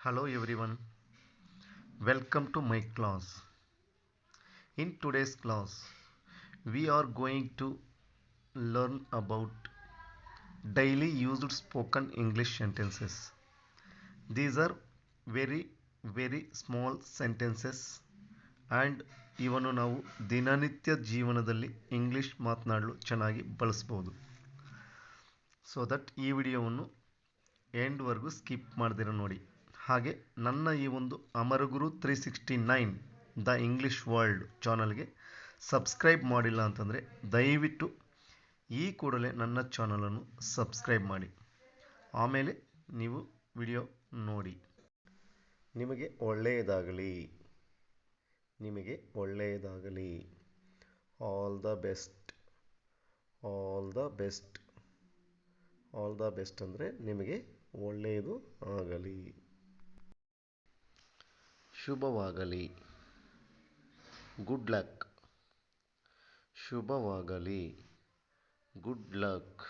Hello everyone, welcome to my class. In today's class, we are going to learn about daily used spoken English sentences. These are very small sentences and ಇವನ್ನು ನಾವು ದಿನನಿತ್ಯ ಜೀವನದಲ್ಲಿ English ಮಾತನಾಡಲು ಚೆನ್ನಾಗಿ ಬಳಸ್ಬೋದು. So that ಈ ವಿಡಿಯೋವನ್ನು ಎಂಡ್ವರೆಗೂ skip ಮಾಡ್ದಿರ ನೋಡಿ. ಹಾಗೆ ನನ್ನ ಈ ಒಂದು ಅಮರಗುರು 369 ದ ಇಂಗ್ಲಿಷ್ ವರ್ಲ್ಡ್ ಚಾನಲ್ಗೆ ಸಬ್ಸ್ಕ್ರೈಬ್ ಮಾಡಿಲ್ಲ ಅಂತಂದರೆ ದಯವಿಟ್ಟು ಈ ಕೂಡಲೇ ನನ್ನ ಚಾನಲನ್ನು ಸಬ್ಸ್ಕ್ರೈಬ್ ಮಾಡಿ, ಆಮೇಲೆ ನೀವು ವಿಡಿಯೋ ನೋಡಿ. ನಿಮಗೆ ಒಳ್ಳೆಯದಾಗಲಿ, ನಿಮಗೆ ಒಳ್ಳೆಯದಾಗಲಿ. All the best, all the best, all the best ಅಂದರೆ ನಿಮಗೆ ಒಳ್ಳೆಯದು ಆಗಲಿ, ಶುಭವಾಗಲಿ. ಗುಡ್ ಲಕ್, ಶುಭವಾಗಲಿ, ಗುಡ್ ಲಕ್.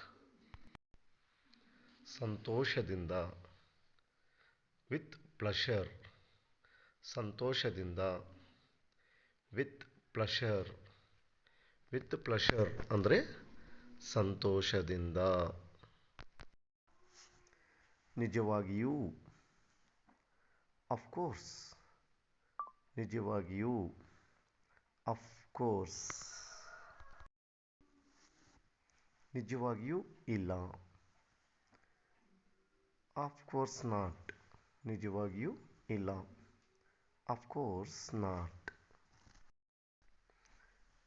ಸಂತೋಷದಿಂದ, ವಿತ್ ಪ್ಲಷರ್, ಸಂತೋಷದಿಂದ, ವಿತ್ ಪ್ಲಷರ್. ವಿತ್ ಪ್ಲಷರ್ ಅಂದರೆ ಸಂತೋಷದಿಂದ. ನಿಜವಾಗಿಯೂ, ಆಫ್ ಕೋರ್ಸ್, ನಿಜವಾಗಿಯೂ, ಆಫ್ ಕೋರ್ಸ್. ನಿಜವಾಗಿಯೂ ಇಲ್ಲ, ಆಫ್ ಕೋರ್ಸ್ ನಾಟ್, ನಿಜವಾಗಿಯೂ ಇಲ್ಲ, ಆಫ್ ಕೋರ್ಸ್ ನಾಟ್.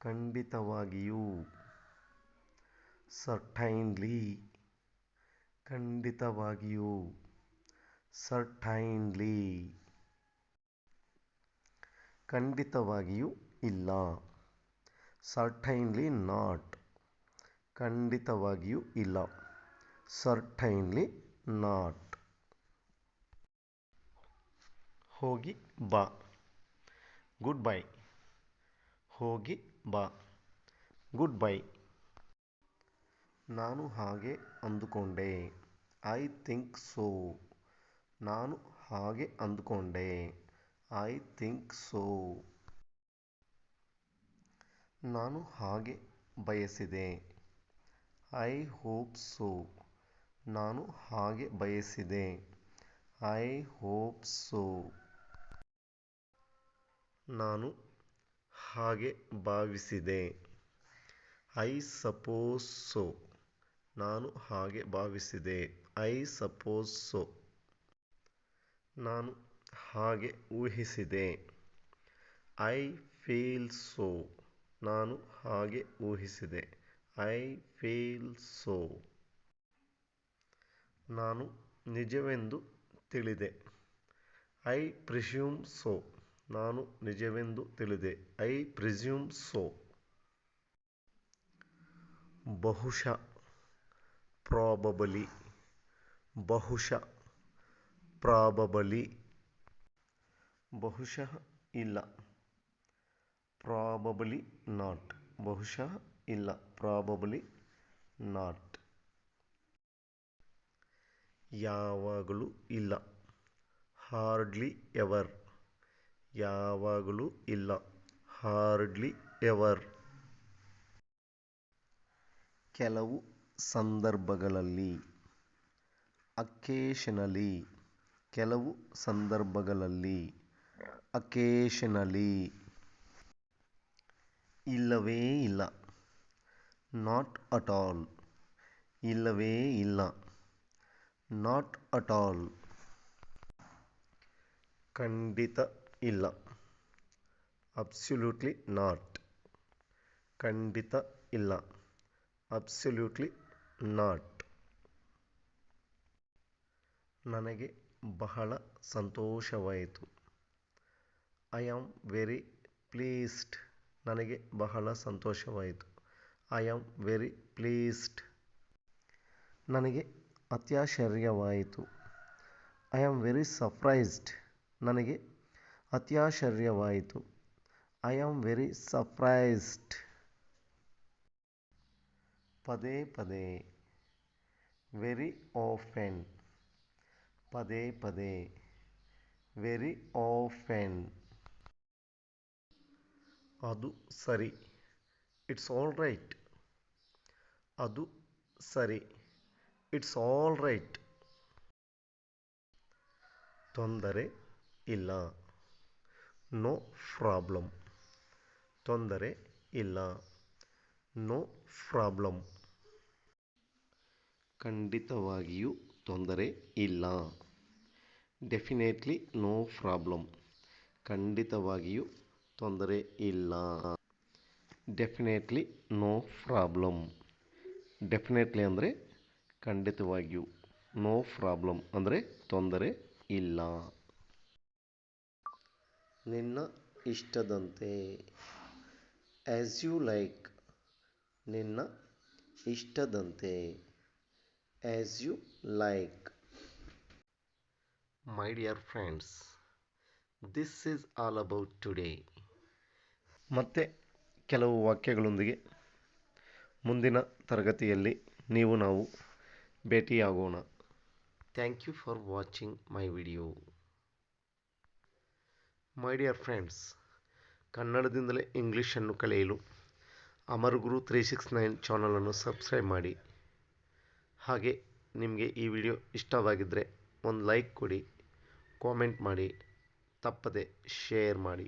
ಖಂಡಿತವಾಗಿಯೂ, ಸರ್ಟೈನ್ಲಿ, ಖಂಡಿತವಾಗಿಯೂ, ಸರ್ಟೈನ್ಲಿ. ಖಂಡಿತವಾಗಿಯೂ ಇಲ್ಲ, ಸರ್ಟೈನ್ಲಿ ನಾಟ್, ಖಂಡಿತವಾಗಿಯೂ ಇಲ್ಲ, ಸರ್ಟೈನ್ಲಿ ನಾಟ್. ಹೋಗಿ ಬಾ, ಗುಡ್ ಬೈ, ಹೋಗಿ ಬಾ, ಗುಡ್ ಬೈ. ನಾನು ಹಾಗೆ ಅಂದುಕೊಂಡೆ, ಐ ಥಿಂಕ್ ಸೋ, ನಾನು ಹಾಗೆ ಅಂದುಕೊಂಡೆ, ಐ ಥಿಂಕ್ ಸೋ. ನಾನು ಹಾಗೆ ಬಯಸಿದೆ, ಐ ಹೋಪ್ ಸೋ, ನಾನು ಹಾಗೆ ಬಯಸಿದೆ, ಐ ಹೋಪ್ ಸೋ. ನಾನು ಹಾಗೆ ಭಾವಿಸಿದೆ, ಐ ಸಪೋಸ್ ಸೋ, ನಾನು ಹಾಗೆ ಭಾವಿಸಿದೆ, ಐ ಸಪೋಸ್ ಸೋ. ನಾನು ಹಾಗೆ ಊಹಿಸಿದೆ, ಐ ಫೀಲ್ ಸೋ, ನಾನು ಹಾಗೆ ಊಹಿಸಿದೆ, ಐ ಫೀಲ್ ಸೋ. ನಾನು ನಿಜವೆಂದು ತಿಳಿದೆ, ಐ ಪ್ರಿಸ್ಯೂಮ್ ಸೋ, ನಾನು ನಿಜವೆಂದು ತಿಳಿದೆ, ಐ ಪ್ರಿಸ್ಯೂಮ್ ಸೋ. ಬಹುಶಃ, ಪ್ರಾಬಬಲಿ, ಬಹುಶಃ, ಪ್ರಾಬಬಲಿ. ಬಹುಶಃ ಇಲ್ಲ, ಪ್ರಾಬಬಲಿ ನಾಟ್, ಬಹುಶಃ ಇಲ್ಲ, ಪ್ರಾಬಬಲಿ ನಾಟ್. ಯಾವಾಗಲೂ ಇಲ್ಲ, ಹಾರ್ಡ್ಲಿ ಎವರ್, ಯಾವಾಗಲೂ ಇಲ್ಲ, ಹಾರ್ಡ್ಲಿ ಎವರ್. ಕೆಲವು ಸಂದರ್ಭಗಳಲ್ಲಿ, ಅಕೇಶನಲಿ, ಕೆಲವು ಸಂದರ್ಭಗಳಲ್ಲಿ, ಅಕೇಶನಲಿ. ಇಲ್ಲವೇ ಇಲ್ಲ, ನಾಟ್ ಅಟ್ ಆಲ್, ಇಲ್ಲವೇ ಇಲ್ಲ, ನಾಟ್ ಅಟ್ ಆಲ್. ಖಂಡಿತ ಇಲ್ಲ, ಅಬ್ಸಲ್ಯೂಟ್ಲಿ ನಾಟ್, ಖಂಡಿತ ಇಲ್ಲ, ಅಬ್ಸಲ್ಯೂಟ್ಲಿ ನಾಟ್. ನನಗೆ ಬಹಳ ಸಂತೋಷವಾಯಿತು, ಐ ಆಮ್ ವೆರಿ ಪ್ಲೀಸ್ಡ್, ನನಗೆ ಬಹಳ ಸಂತೋಷವಾಯಿತು, ಐ ಆಮ್ ವೆರಿ ಪ್ಲೀಸ್ಡ್. ನನಗೆ ಅತ್ಯಾಶ್ಚರ್ಯವಾಯಿತು, ಐ ಆಮ್ ವೆರಿ ಸರ್ಪ್ರೈಸ್ಡ್, ನನಗೆ ಅತ್ಯಾಶ್ಚರ್ಯವಾಯಿತು, ಐ ಆಮ್ ವೆರಿ ಸರ್ಪ್ರೈಸ್ಡ್. ಪದೇ ಪದೇ, ವೆರಿ ಆಫೆನ್, ಪದೇ ಪದೇ, ವೆರಿ ಆಫೆನ್. ಅದು ಸರಿ. It's all right. ಅದು ಸರಿ. It's all right. ತೊಂದರೆ ಇಲ್ಲ. No problem. ತೊಂದರೆ ಇಲ್ಲ. No problem. ಖಂಡಿತವಾಗಿಯೂ ತೊಂದರೆ ಇಲ್ಲ. Definitely no problem. ಖಂಡಿತವಾಗಿಯೂ ತೊಂದರೆ ಇಲ್ಲ. Definitely no problem. ಡೆಫಿನೆಟ್ಲಿ ಅಂದರೆ ಖಂಡಿತವಾಗಿಯೂ. ನೋ ಪ್ರಾಬ್ಲಮ್ ಅಂದರೆ ತೊಂದರೆ ಇಲ್ಲ. ನಿನ್ನ ಇಷ್ಟದಂತೆ. As you like. ನಿನ್ನ ಇಷ್ಟದಂತೆ. As you like. My dear friends, this is all about today. ಮತ್ತೆ ಕೆಲವು ವಾಕ್ಯಗಳೊಂದಿಗೆ ಮುಂದಿನ ತರಗತಿಯಲ್ಲಿ ನಾವು ಭೇಟಿಯಾಗೋಣ. Thank you for watching my video. My dear friends, ಕನ್ನಡದಿಂದಲೇ ಇಂಗ್ಲೀಷನ್ನು ಕಲಿಯಲು ಅಮರಗುರು 369 ಚಾನಲನ್ನು ಸಬ್ಸ್ಕ್ರೈಬ್ ಮಾಡಿ. ಹಾಗೆ ನಿಮಗೆ ಈ ವಿಡಿಯೋ ಇಷ್ಟವಾಗಿದ್ದರೆ ಒಂದು ಲೈಕ್ ಕೊಡಿ, ಕಾಮೆಂಟ್ ಮಾಡಿ, ತಪ್ಪದೆ ಶೇರ್ ಮಾಡಿ.